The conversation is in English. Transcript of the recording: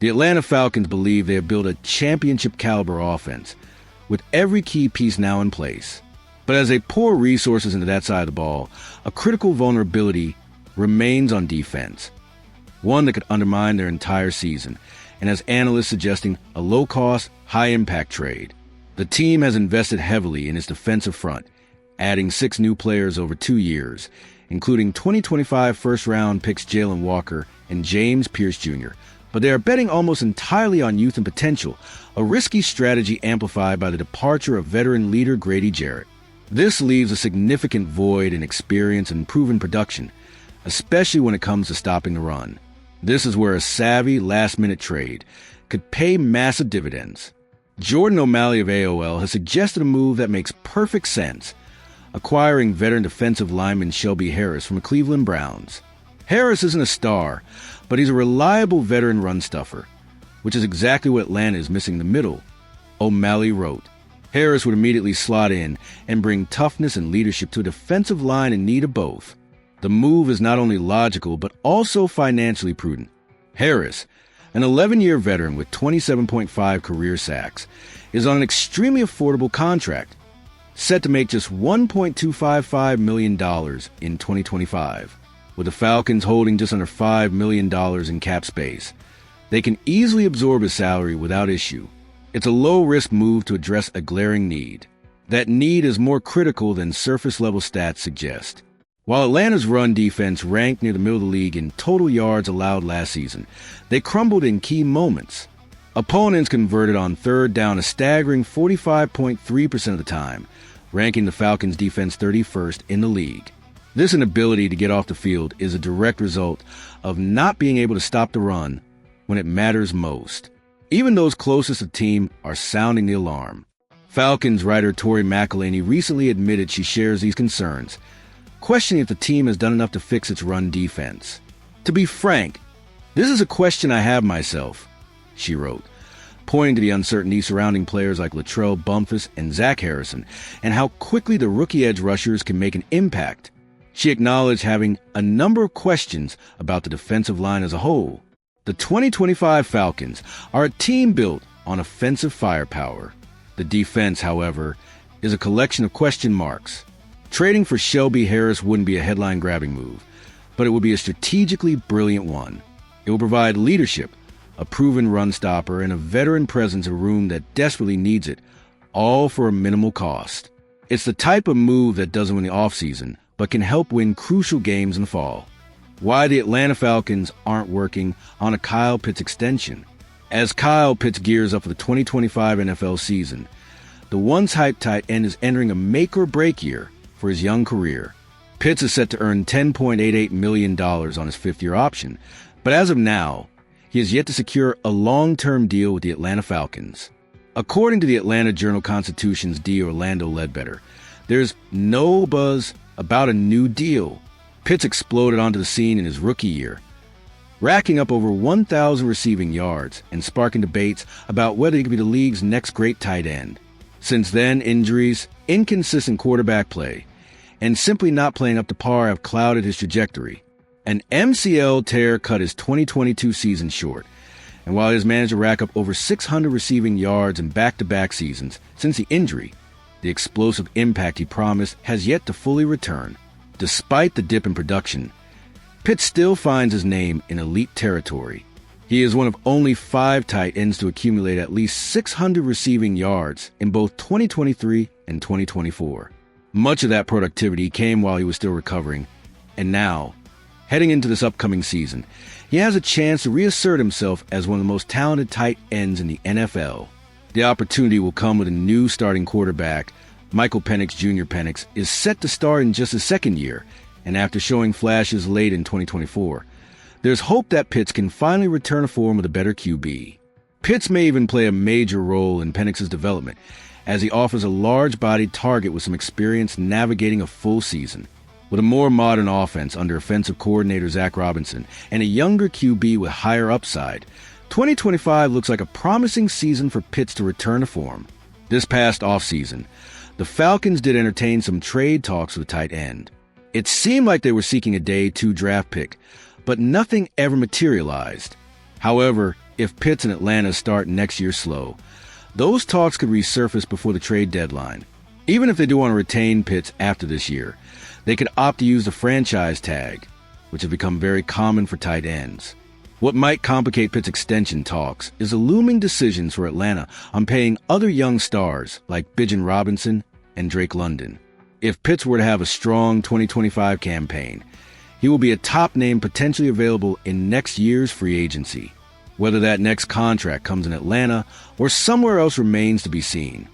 The Atlanta Falcons believe they have built a championship-caliber offense, with every key piece now in place. But as they pour resources into that side of the ball, a critical vulnerability remains on defense, one that could undermine their entire season, and has analysts suggesting a low-cost, high-impact trade. The team has invested heavily in its defensive front, adding 6 new players over 2 years, including 2025 first-round picks Jalen Walker and James Pierce Jr., but they are betting almost entirely on youth and potential, a risky strategy amplified by the departure of veteran leader Grady Jarrett. This leaves a significant void in experience and proven production, especially when it comes to stopping the run. This is where a savvy, last-minute trade could pay massive dividends. Jordan O'Malley of AOL has suggested a move that makes perfect sense, acquiring veteran defensive lineman Shelby Harris from the Cleveland Browns. Harris isn't a star, but he's a reliable veteran run stuffer, which is exactly what Atlanta is missing in the middle, O'Malley wrote. Harris would immediately slot in and bring toughness and leadership to a defensive line in need of both. The move is not only logical, but also financially prudent. Harris, an 11-year veteran with 27.5 career sacks, is on an extremely affordable contract, set to make just $1.255 million in 2025. With the Falcons holding just under $5 million in cap space, they can easily absorb his salary without issue. It's a low-risk move to address a glaring need. That need is more critical than surface-level stats suggest. While Atlanta's run defense ranked near the middle of the league in total yards allowed last season, they crumbled in key moments. Opponents converted on third down a staggering 45.3% of the time, ranking the Falcons' defense 31st in the league. This inability to get off the field is a direct result of not being able to stop the run when it matters most. Even those closest to the team are sounding the alarm. Falcons writer Tori McElhaney recently admitted she shares these concerns, questioning if the team has done enough to fix its run defense. To be frank, this is a question I have myself, she wrote, pointing to the uncertainty surrounding players like Latrell Bumpus and Zach Harrison, and how quickly the rookie edge rushers can make an impact. She acknowledged having a number of questions about the defensive line as a whole. The 2025 Falcons are a team built on offensive firepower. The defense, however, is a collection of question marks. Trading for Shelby Harris wouldn't be a headline-grabbing move, but it would be a strategically brilliant one. It will provide leadership, a proven run stopper, and a veteran presence in a room that desperately needs it, all for a minimal cost. It's the type of move that doesn't win the offseason, but can help win crucial games in the fall. Why the Atlanta Falcons aren't working on a Kyle Pitts extension. As Kyle Pitts gears up for the 2025 NFL season, the once-hyped tight end is entering a make-or-break year for his young career. Pitts is set to earn $10.88 million on his fifth-year option, but as of now, he has yet to secure a long-term deal with the Atlanta Falcons. According to the Atlanta Journal-Constitution's D. Orlando Ledbetter, there's no buzz about a new deal. Pitts exploded onto the scene in his rookie year, racking up over 1,000 receiving yards and sparking debates about whether he could be the league's next great tight end. Since then, injuries, inconsistent quarterback play, and simply not playing up to par have clouded his trajectory. An MCL tear cut his 2022 season short, and while he has managed to rack up over 600 receiving yards in back-to-back seasons since the injury, the explosive impact he promised has yet to fully return. Despite the dip in production, Pitts still finds his name in elite territory. He is one of only 5 tight ends to accumulate at least 600 receiving yards in both 2023 and 2024. Much of that productivity came while he was still recovering, and now, heading into this upcoming season, he has a chance to reassert himself as one of the most talented tight ends in the NFL. The opportunity will come with a new starting quarterback. Michael Penix Jr. Penix is set to start in just his second year, and after showing flashes late in 2024, there's hope that Pitts can finally return to form with a better QB. Pitts may even play a major role in Penix's development, as he offers a large-bodied target with some experience navigating a full season. With a more modern offense under offensive coordinator Zach Robinson and a younger QB with higher upside, 2025 looks like a promising season for Pitts to return to form. This past offseason, the Falcons did entertain some trade talks with the tight end. It seemed like they were seeking a day 2 draft pick, but nothing ever materialized. However, if Pitts and Atlanta start next year slow, those talks could resurface before the trade deadline. Even if they do want to retain Pitts after this year, they could opt to use the franchise tag, which has become very common for tight ends. What might complicate Pitts' extension talks is the looming decisions for Atlanta on paying other young stars like Bijan Robinson and Drake London. If Pitts were to have a strong 2025 campaign, he will be a top name potentially available in next year's free agency. Whether that next contract comes in Atlanta or somewhere else remains to be seen.